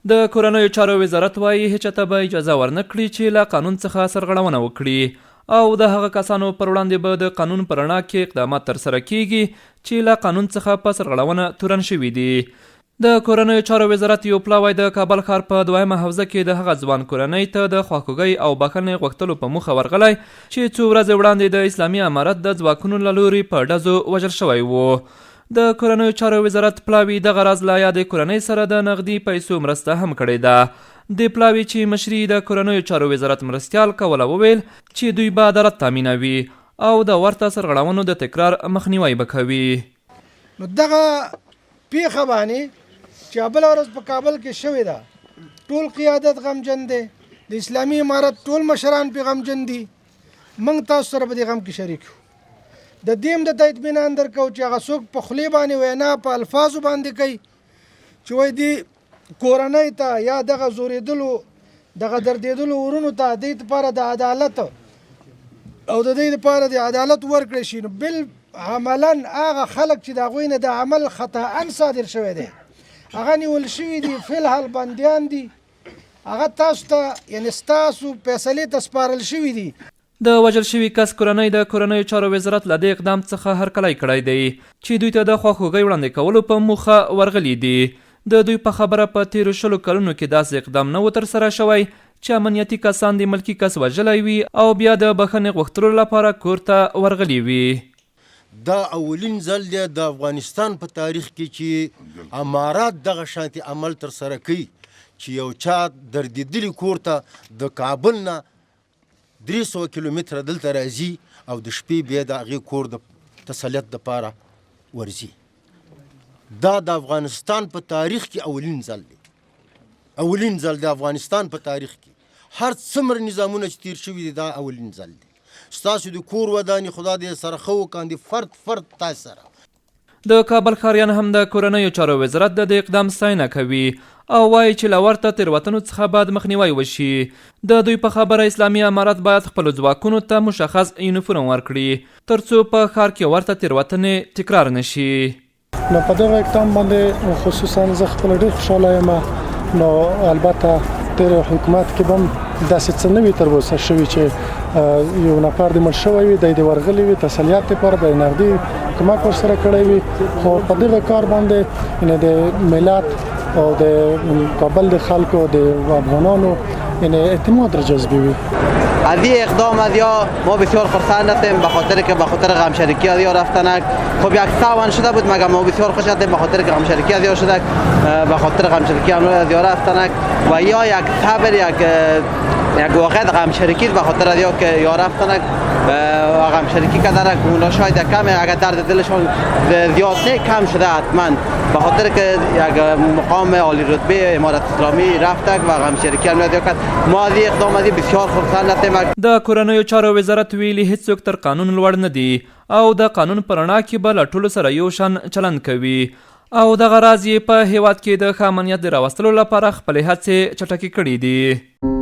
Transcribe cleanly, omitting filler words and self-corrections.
د کورنیو چارو وزارت وايي هیچاته به اجازه ورنکړي چې له قانون څخه سرغړونه وکړي او د هغه کسانو پر وړاندې به د قانون په رڼا کې اقدامات ترسره کیږي چې له قانون څخه په سرغړونه تورن شوي دي. د کورنیو چارو وزارت یو پلاوی د کابل ښار په 2مه حوزه کې د هغه ځوان کورنۍ ته د خواخوږۍ او بخښنې غوښتلو په موخه ورغلی چې څو ورځې وړاندې د اسلامي امارت د ځواکونو له لوري په ډزو وژل شوی و. د کورنیو چارو وزارت پلاوی دغه راز له یادې کورنۍ سره د نغدي پیسو مرسته هم کړې ده. د پلاوی چې مشري د کورنیو چارو وزارت مرستیال کوله وویل چې دوی به عدالت تامینوي او د ورته سرغړونو د تکرار مخنیوی به کوي. نو دغه پیښه باندې چې بله ورځ په کابل کې شوې ده ټول قیادت غمجن دی، د اسلامي امارت ټول مشران پې غمجن دي. موږ تاسو سره په دې غم کې شریک یو. د دې هم درته اطمینان درکوو چې هغه څوک په خولې باندې وینا په الفاظو باندې کوي چې وایي دې کورنۍ ته یا دغه زورېدلو دغه دردېدلو ورونو ته دې دپاره د عدالت او د دې دپاره د عدالت ورکړی شي، نو بالعملا هغه خلک چې د هغوی نه د عمل خطاً صادر شوی دی هغه نیول شوي دي، فلحال بندیان دي، هغه تاسو ته یعنې ستاسو فیصلې ته سپارل شوي دي. د وژل شوي کس کورنۍ د کورنیو چارو وزارت له دې اقدام څخه هرکلی کړی دی چې دوی ته د خواخوږۍ وړاندې کولو په موخه ورغلي دي. د دوی په خبره په تیرو 20 کلونو کې داسې اقدام نه و ترسره شوی چې امنیتي کسان د ملکي کس وژلی وي او بیا د بخښنې غوښتلو لپاره کور ته ورغلي وي. دا اولین ځل دی د افغانستان په تاریخ کې چې امارات دغه شانتي عمل ترسره کوي چې یو چا دردېدلي کور ته د کابل نه 300 کیلومتره دلته راځي او د شپې بیا د هغې کور د تسلیت دپاره ورځي. دا د افغانستان په تاریخ کې اولین ځل دی، اولین ځل د افغانستان په تاریخ کې هر څومره نظامونه چې تیر شوي دي دا اولین ځل دی. ستاسو د کور ودانې خدا دې سره ښه وکاندي فرد تاسو سره. د کابل ښاریان هم د کورنیو چارو وزارت د اقدام ستاینه کوي او وایي چې له ورته تېروتنو څخه باید مخنیوی وشي. د دوی په خبره اسلامي امارت باید خپلو ځواکونو ته مشخص یونیفورم ورکړي ترڅو په ښار کې ورته تېروتنې تکرار نشي. نو په دغه اقدام باندې خصوصا زه خپله ډېر خوشحاله یم. نو البته تیر حکومت کې به هم داسې څه نه وي تر اوسه شوي چې یو نفر د مړ شوی وي دی د ورغلی وي تسلیت لپاره د نغدي کمک ورسره کړی وي، خو په دغه کار باندې د ملت او د کابل د خلکو د افغانانو اعتماد را جذبی وي. از این اقدام ما بسیار خرسند هستیم به خاطر که به خاطر غمشریکی از رفتنک خب یک سوان شده بود، مگر ما بسیار خوش هستیم به خاطر که غمشریکی از شده به خاطر غمشریکی از رفتنک و یا یک صبر یک واقع غمشریکی به خاطر از که یا رفتنک و غمشریکی کردنک اونا شاید کمه، اگر درد دلشون زیاد نه کم شده حتما به خاطر که یک مقام عالی رتبه امارت اسلامی رفتک و غمشریکی هم کرد. ما از این اقدام از بسیار خرسند هستیم. د کورنیو چارو وزارت ویلي هیڅوک تر قانون لوړ نه دي او د قانون په رڼا کې به له ټولو سره یو شان چلند کوي او دغه راز یې په هیواد کې د ښه امنیت د راوستلو لپاره خپلې هڅې چټکې کړي دي.